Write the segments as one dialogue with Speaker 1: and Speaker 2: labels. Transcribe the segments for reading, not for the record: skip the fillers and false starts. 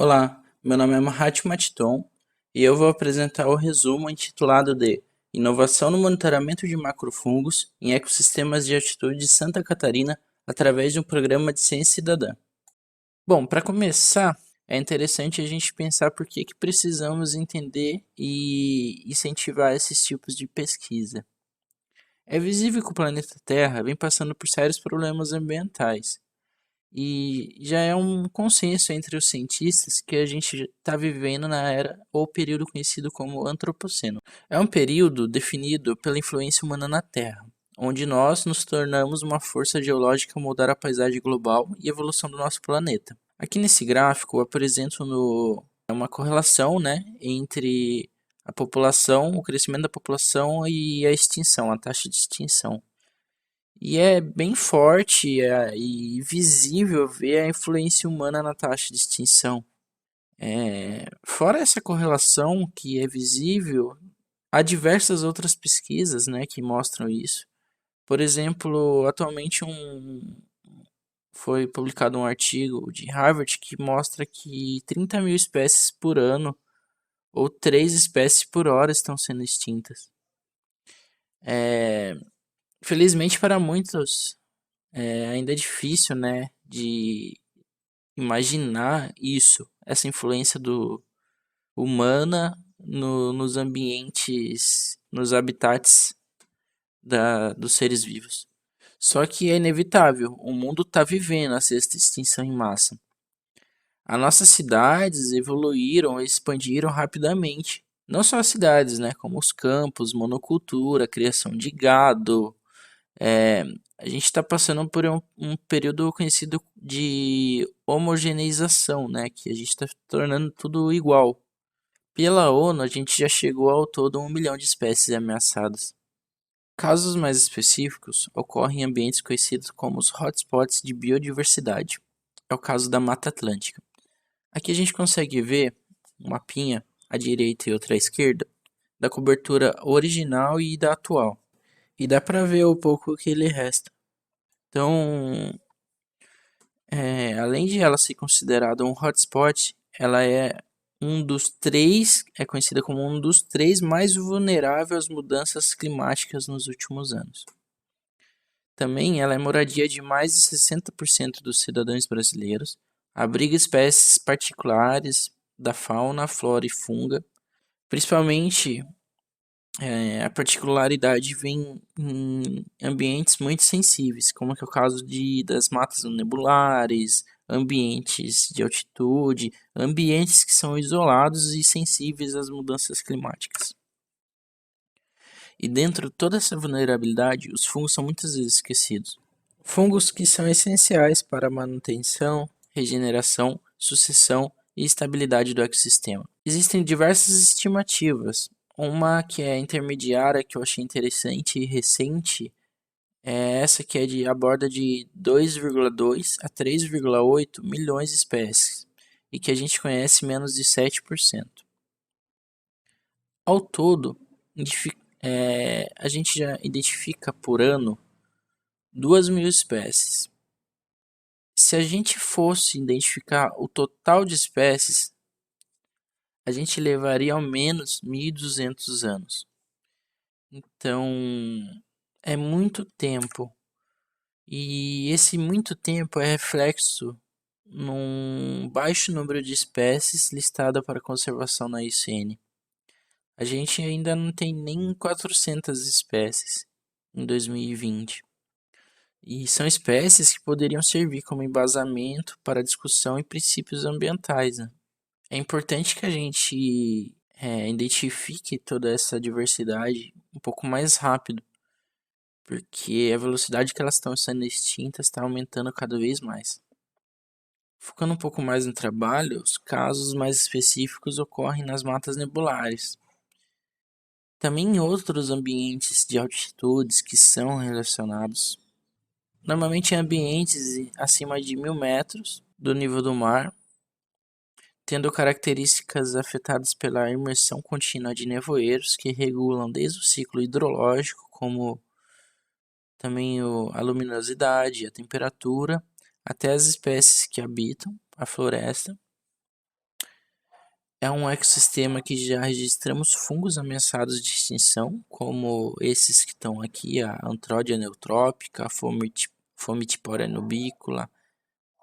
Speaker 1: Olá, meu nome é Mahatma Titon e eu vou apresentar o resumo intitulado de Inovação no Monitoramento de Macrofungos em Ecossistemas de Altitude de Santa Catarina através de um programa de ciência cidadã. Bom, para começar, é interessante a gente pensar por que precisamos entender e incentivar esses tipos de pesquisa. É visível que o planeta Terra vem passando por sérios problemas ambientais. E já é um consenso entre os cientistas que a gente está vivendo na era ou período conhecido como Antropoceno. É um período definido pela influência humana na Terra, onde nós nos tornamos uma força geológica a mudar a paisagem global e a evolução do nosso planeta. Aqui nesse gráfico eu apresento uma correlação, né, entre a população, o crescimento da população e a extinção, a taxa de extinção. E é bem forte e visível ver a influência humana na taxa de extinção. Fora essa correlação que é visível, há diversas outras pesquisas, né, que mostram isso. Por exemplo, atualmente foi publicado um artigo de Harvard que mostra que 30 mil espécies por ano, ou 3 espécies por hora, estão sendo extintas. Felizmente para muitos, ainda é difícil, né, de imaginar isso, essa influência do humana nos ambientes, nos habitats dos seres vivos. Só que é inevitável, o mundo está vivendo a sexta extinção em massa. As nossas cidades evoluíram e expandiram rapidamente. Não só as cidades, né, como os campos, monocultura, criação de gado. É, a gente está passando por um período conhecido de homogeneização, né? Que a gente está tornando tudo igual. Pela ONU, a gente já chegou ao todo 1 milhão de espécies ameaçadas. Casos mais específicos ocorrem em ambientes conhecidos como os hotspots de biodiversidade. É o caso da Mata Atlântica. Aqui a gente consegue ver um mapinha à direita e outra à esquerda da cobertura original e da atual. E dá para ver o pouco que ele resta. Então, além de ela ser considerada um hotspot, ela é conhecida como um dos três mais vulneráveis às mudanças climáticas nos últimos anos. Também ela é moradia de mais de 60% dos cidadãos brasileiros, abriga espécies particulares da fauna, flora e funga, principalmente a particularidade vem em ambientes muito sensíveis, como que é o caso das matas nebulares, ambientes de altitude, ambientes que são isolados e sensíveis às mudanças climáticas. E dentro de toda essa vulnerabilidade, os fungos são muitas vezes esquecidos. Fungos que são essenciais para a manutenção, regeneração, sucessão e estabilidade do ecossistema. Existem diversas estimativas. Uma que é intermediária, que eu achei interessante e recente, é essa que aborda de 2,2 a 3,8 milhões de espécies e que a gente conhece menos de 7%. Ao todo, a gente já identifica por ano 2.000 espécies. Se a gente fosse identificar o total de espécies, a gente levaria ao menos 1.200 anos. Então, é muito tempo. E esse muito tempo é reflexo num baixo número de espécies listada para conservação na IUCN. A gente ainda não tem nem 400 espécies em 2020. E são espécies que poderiam servir como embasamento para discussão e princípios ambientais, né? É importante que a gente identifique toda essa diversidade um pouco mais rápido, porque a velocidade que elas estão sendo extintas está aumentando cada vez mais. Focando um pouco mais no trabalho, os casos mais específicos ocorrem nas matas nebulares. Também em outros ambientes de altitudes que são relacionados. Normalmente em ambientes acima de 1.000 metros do nível do mar, tendo características afetadas pela imersão contínua de nevoeiros que regulam desde o ciclo hidrológico, como também a luminosidade, a temperatura, até as espécies que habitam a floresta. É um ecossistema que já registramos fungos ameaçados de extinção, como esses que estão aqui, a Anthrodia neutrópica, a Fomitipora nubicula,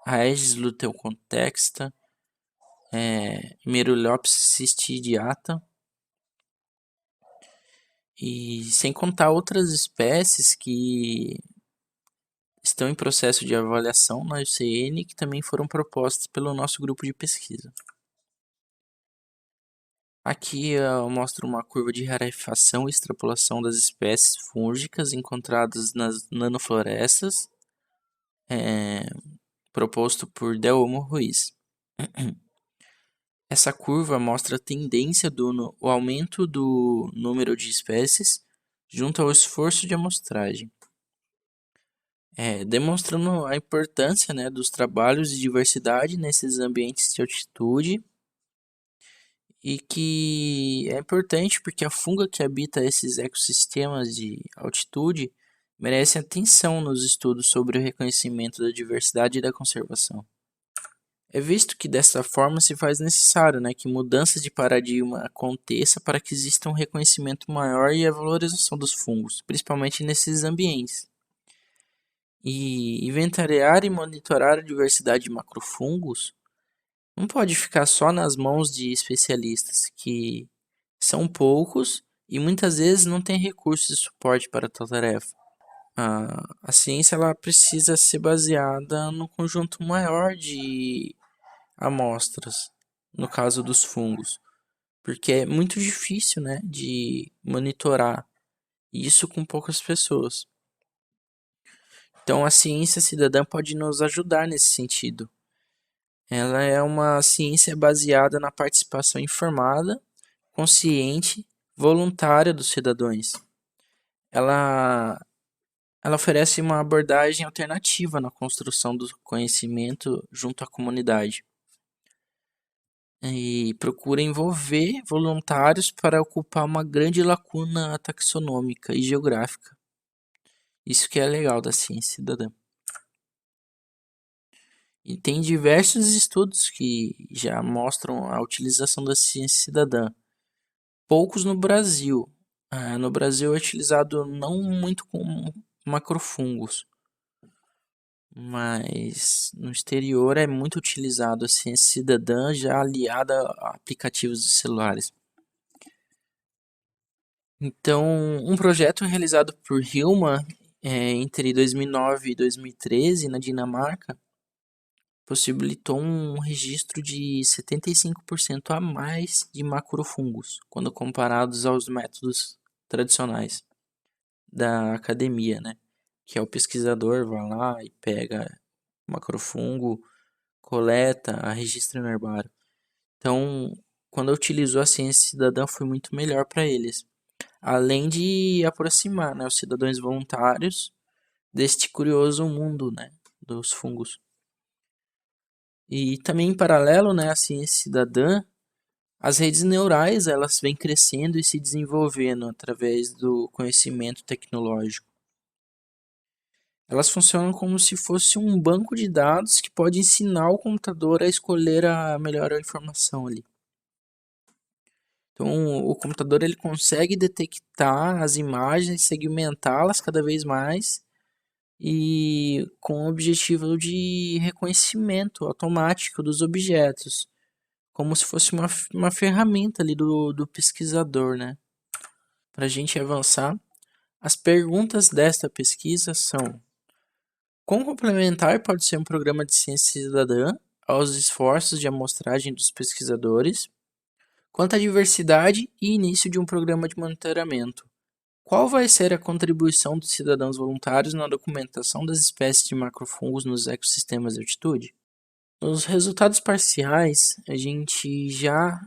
Speaker 1: a Aedes luteocontexta, Meruliopsis cystidiata, e sem contar outras espécies que estão em processo de avaliação na IUCN que também foram propostas pelo nosso grupo de pesquisa. Aqui eu mostro uma curva de rarefação e extrapolação das espécies fúngicas encontradas nas nanoflorestas, proposto por Delmo Ruiz. Essa curva mostra a tendência o aumento do número de espécies junto ao esforço de amostragem, demonstrando a importância, né, dos trabalhos de diversidade nesses ambientes de altitude, e que é importante porque a funga que habita esses ecossistemas de altitude merece atenção nos estudos sobre o reconhecimento da diversidade e da conservação. É visto que dessa forma se faz necessário, né, que mudanças de paradigma aconteça para que exista um reconhecimento maior e a valorização dos fungos, principalmente nesses ambientes. E inventariar e monitorar a diversidade de macrofungos não pode ficar só nas mãos de especialistas, que são poucos e muitas vezes não têm recursos e suporte para tal tarefa. A ciência ela precisa ser baseada no conjunto maior de amostras, no caso dos fungos, porque é muito difícil, né, de monitorar isso com poucas pessoas. Então a ciência cidadã pode nos ajudar nesse sentido. Ela é uma ciência baseada na participação informada, consciente, voluntária dos cidadãos. Ela, ela oferece uma abordagem alternativa na construção do conhecimento junto à comunidade. E procura envolver voluntários para ocupar uma grande lacuna taxonômica e geográfica. Isso que é legal da ciência cidadã. E tem diversos estudos que já mostram a utilização da ciência cidadã. Poucos no Brasil. No Brasil é utilizado não muito com macrofungos, mas no exterior é muito utilizado a ciência cidadã já aliada a aplicativos de celulares. Então, um projeto realizado por Hilma entre 2009 e 2013 na Dinamarca possibilitou um registro de 75% a mais de macrofungos quando comparados aos métodos tradicionais da academia, né? Que é o pesquisador vai lá e pega macrofungo, coleta, registra no herbário. Então, quando utilizou a ciência cidadã foi muito melhor para eles. Além de aproximar, né, os cidadãos voluntários deste curioso mundo, né, dos fungos. E também em paralelo, né, à ciência cidadã, as redes neurais elas vêm crescendo e se desenvolvendo através do conhecimento tecnológico. Elas funcionam como se fosse um banco de dados que pode ensinar o computador a escolher a melhor informação ali. Então, o computador ele consegue detectar as imagens, segmentá-las cada vez mais e com o objetivo de reconhecimento automático dos objetos, como se fosse uma ferramenta ali do pesquisador, né? Para a gente avançar, as perguntas desta pesquisa são: quão complementar pode ser um programa de ciência cidadã aos esforços de amostragem dos pesquisadores? Quanto à diversidade e início de um programa de monitoramento, qual vai ser a contribuição dos cidadãos voluntários na documentação das espécies de macrofungos nos ecossistemas de altitude? Nos resultados parciais, a gente já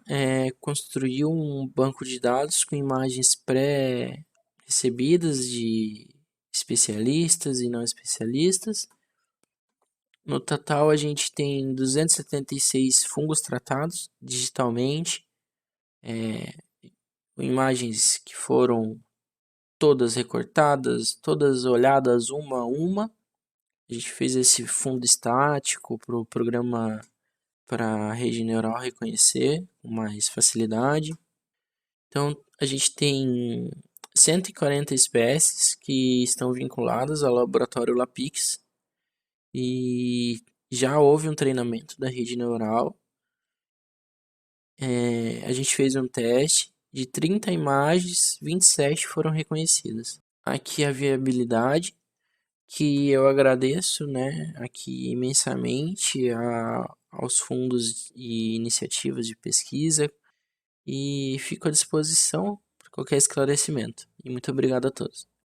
Speaker 1: construiu um banco de dados com imagens pré-recebidas de especialistas e não especialistas. No total, a gente tem 276 fungos tratados digitalmente, com imagens que foram todas recortadas, todas olhadas uma a uma. A gente fez esse fundo estático para o programa para a rede neural reconhecer com mais facilidade. Então, a gente tem 140 espécies que estão vinculadas ao laboratório LAPIX e já houve um treinamento da rede neural. A gente fez um teste de 30 imagens, 27 foram reconhecidas. Aqui a viabilidade, que eu agradeço, né, aqui imensamente aos fundos e iniciativas de pesquisa e fico à disposição para qualquer esclarecimento. E muito obrigado a todos.